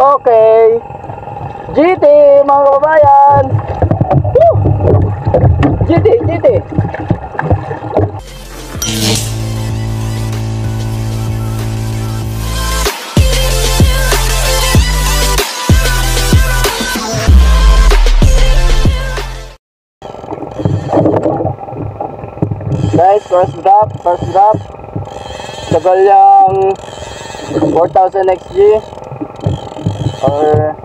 Okay. GT, mga kababayan. Woo! GT. Guys, first drop. Tagal yung 4,000 XG. Or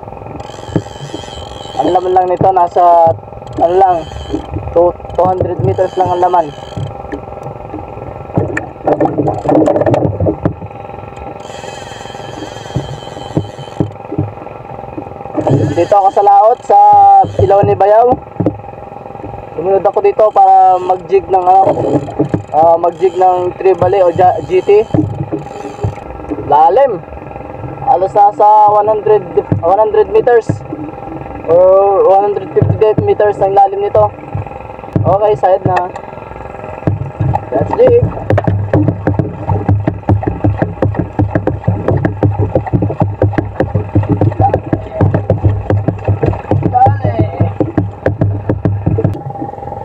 ang laman lang nito nasa 200 meters lang ang laman. Dito ako sa laot sa Ilaw ni Bayaw. Sumunod ako dito para mag-jig ng tribali o GT. Lalim. Alos nasa 100 meters or 150 meters ang lalim nito. Okay, side na. Let's dig.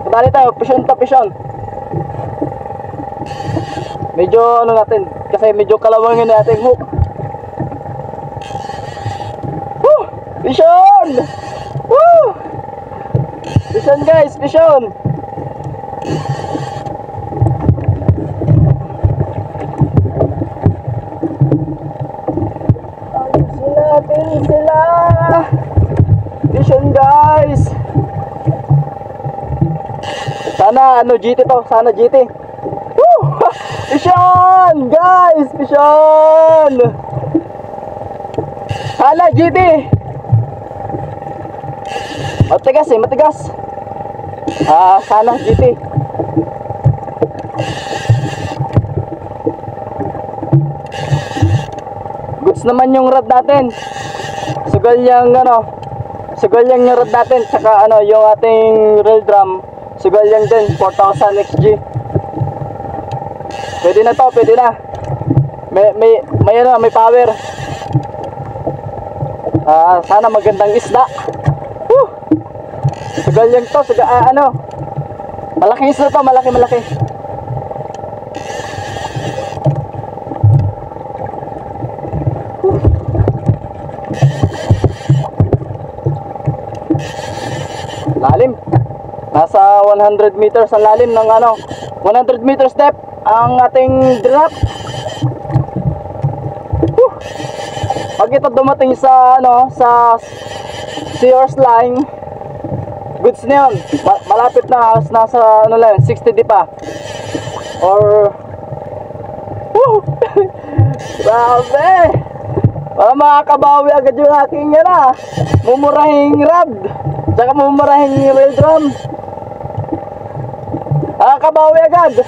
Dali tayo, pisyon. Medyo natin, kasi medyo kalawangin na ating hook. Woo! Pisyon! Woo! Pisyon guys, pisyon! Ayusin natin sila! Pisyon guys! Sana GT to, sana GT. Woo! Pisyon! Guys, pisyon! Sana GT. Matigas. Sana GT. Goods naman yung rod natin. Sugal yung rod natin, tsaka yung ating rail drum. Sugal yan din, 4,000 XG. Pwede na to, pwede na. May power. Sana magandang isda. Woo! Sugal yan to, malaking isda to, malaki. Lalim. Nasa 100 meters ang lalim ng 100 meters depth ang ating drop. Pag ito dumating sa Sears line, goods na yun. Malapit na, nasa 60 pa. Or grabe. Para makakabawi agad yung aking mumurahing rod, tsaka mumurahing rail drum. Nakakabawi agad.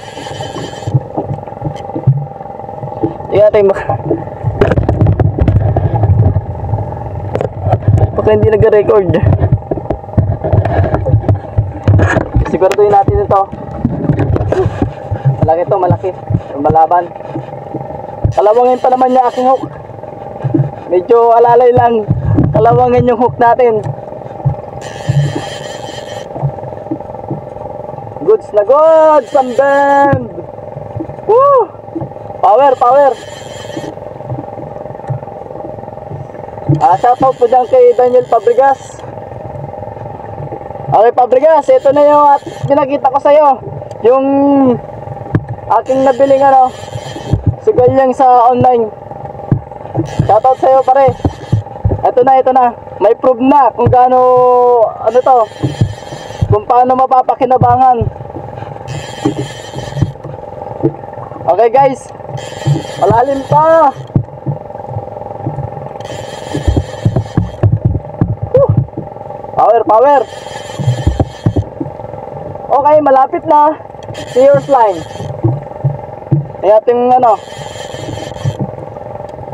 Tingnan natin baka hindi nag-record. Siguraduhin natin ito. Malaki. Malaban. Kalawangin pa naman niya aking hook. Medyo alalay lang. Kalawangin yung hook natin. Goods na goods ang bend. Woo! Power. Shoutout po dyan kay Daniel Fabregas. Okay Fabregas, ito na yung pinakita ko sa'yo. Yung aking nabiling sugal lang sa online. Shoutout sa'yo pare. Ito na. May proof na kung gaano kung paano mapapakinabangan. Okay guys, malalim pa. Power. Okay, malapit na. Sears line. May ating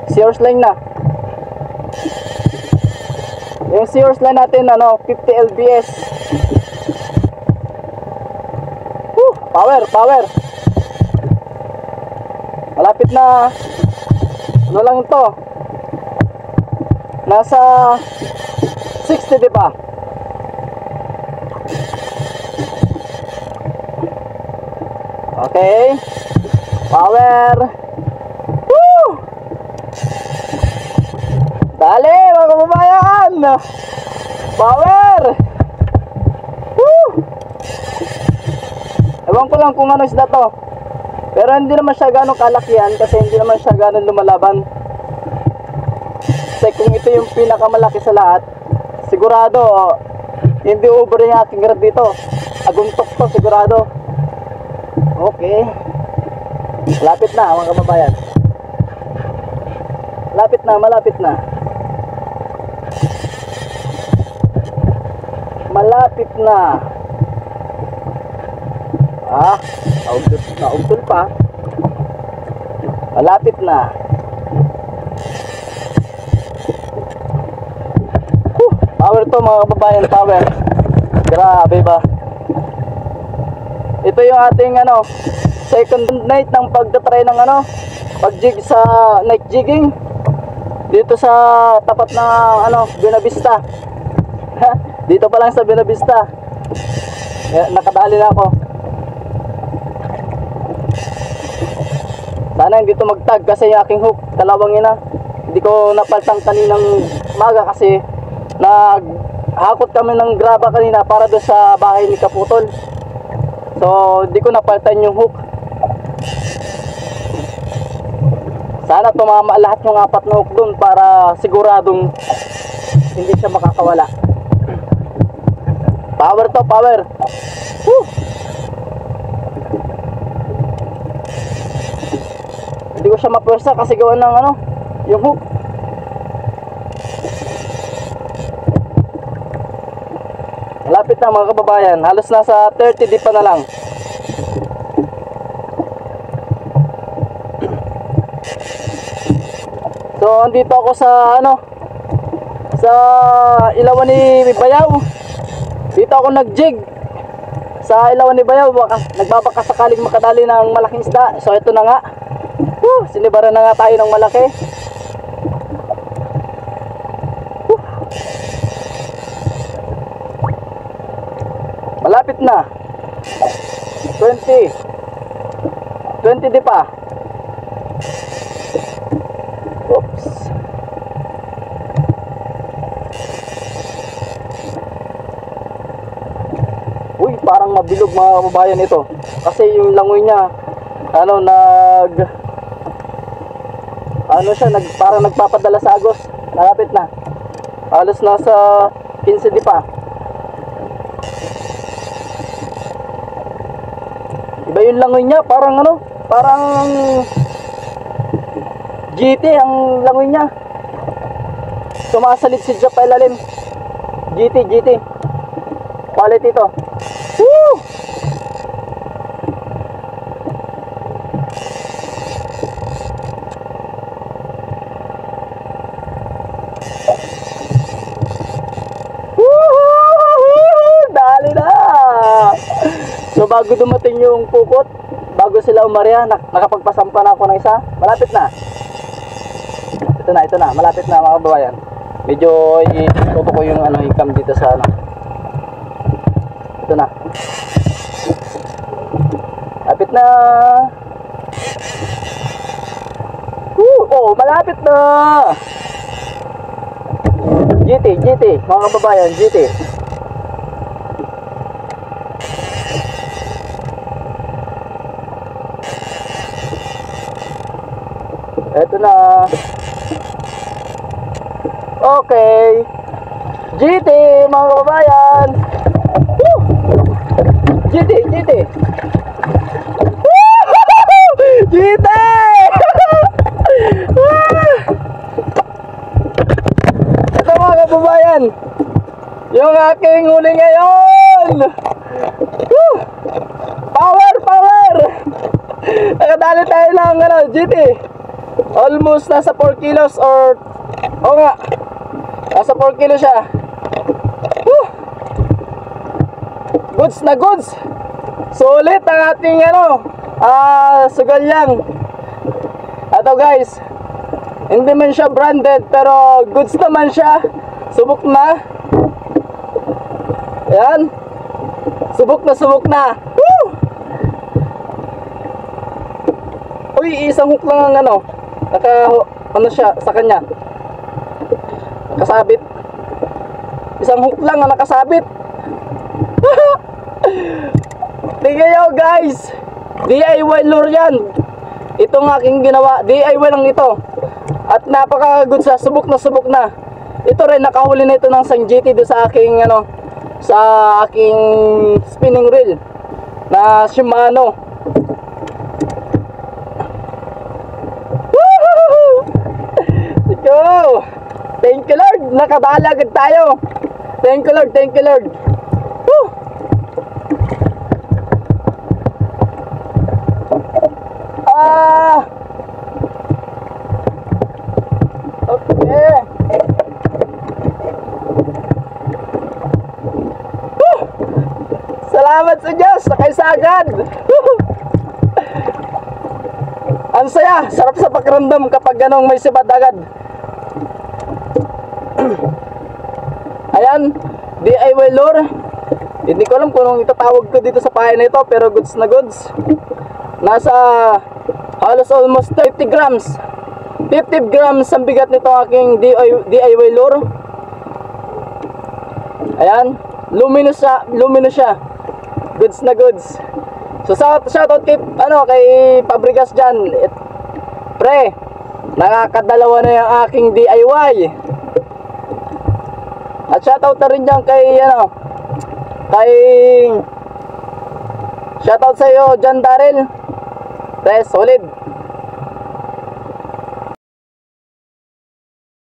Sears line na. Yung Sears line natin 50 lbs. Power. Malapit na. Lang ito. Nasa 60 di ba? Okay. Power. Woo! Dali mga kababayan. Power. Woo! Ewan ko lang kung ano isda to. Pero hindi naman siya ganong kalakihan kasi hindi naman siya ganong lumalaban. Kasi kung ito yung pinakamalaki sa lahat, sigurado hindi over yung aking grab dito. Aguntok to sigurado. Okay. Malapit na mga kababayan. Malapit na, malapit na. Malapit na. Naugtol pa. Malapit na. Power to mga kababayan, power. Grabe ba? Ito yung ating second night ng pagtatry ng pag-jig sa night jigging dito sa tapat ng Buena Vista. Dito pa lang sa Buena Vista. Nakadali na ako. Sana hindi to magtag kasi yung aking hook, dalawang ina. Hindi ko napaltang kaninang maga kasi naghakot kami ng graba kanina para doon sa bahay ni Kaputol. So, hindi ko napaltan yung hook. Sana tumama lahat yung 4 na hook doon para siguradong hindi siya makakawala. Power to, power. Woo! Hindi ko siya mapwersa kasi gawa ng yung hook. Malapit na mga kababayan. Halos nasa 30 di pa na lang. So, andito ako sa sa Ilawan ni Bayaw. Dito ako nag-jig sa Ilawan ni Bayaw. Nagbabaka sakaling makadali ng malaking isda. So, ito na nga. Sinibaran na nga tayo ng malaki. Malapit na. 20 di pa. Oops. Uy, parang mabilog mga kababayan ito. Kasi yung langoy niya parang nagpapadala sa agos. Malapit na. Halos nasa 15 di pa. Iba yung langoy niya, parang GT ang langoy niya. Sumasalit si Jeff pa ilalim. GT. Quality to. Woo! Dali na! So bago dumating yung pukot, bago sila umarya, nakapagpasampa na ako ng isa. Malapit na. Ito na, malapit na mga kababayan. Medyo ituto ko yung income dito sa Ito na. Malapit na. Malapit na. GT, mga kababayan, GT. Ito na. Okay. GT, mga kababayan. Woo! GT. GT! Ito mga kababayan, yung aking huli ngayon. Woo! Power! Nakadali tayo ng GT. Almost nasa 4 kilos or nasa 4 kilos siya. Woo! Goods na goods. Sulit ang ating sugalyang. Ito guys, Hindi man siya branded, pero goods naman siya. Subok na. Ayan. Subok na, subok na. Woo! Uy, isang hook lang ang ano. Ano siya sa kanya. Nakasabit. Isang hook lang ang nakasabit. Tingnan nyo guys. DIY lure yan. Itong aking ginawa. DIY lang ito. At napaka-good sa subok na subok na. Ito rin, nakahuli na ito ng isang GT doon sa aking ano, sa aking spinning reel na Shimano. Let's go! Thank you Lord, nakabala agad tayo. Thank you Lord, thank you Lord. Woo! Okay. Woo! Salamat sa Diyos, sakay sa agad. Ang saya, sarap sa pakiramdam kapag ganong may sibat agad. Ayan, DIY lure. Hindi ko alam kung anong itatawag ko dito sa pahay na ito, pero goods na goods. Nasa halos almost 50 grams. 50 grams ang bigat nito aking DIY lure. Ayan, luminous siya. Goods na goods. So shoutout kay kay Pabrigas dyan. Pre, nakakadalawa na yung aking DIY. At shoutout na rin dyan kay shoutout sa iyo John Darrell. Pre, solid.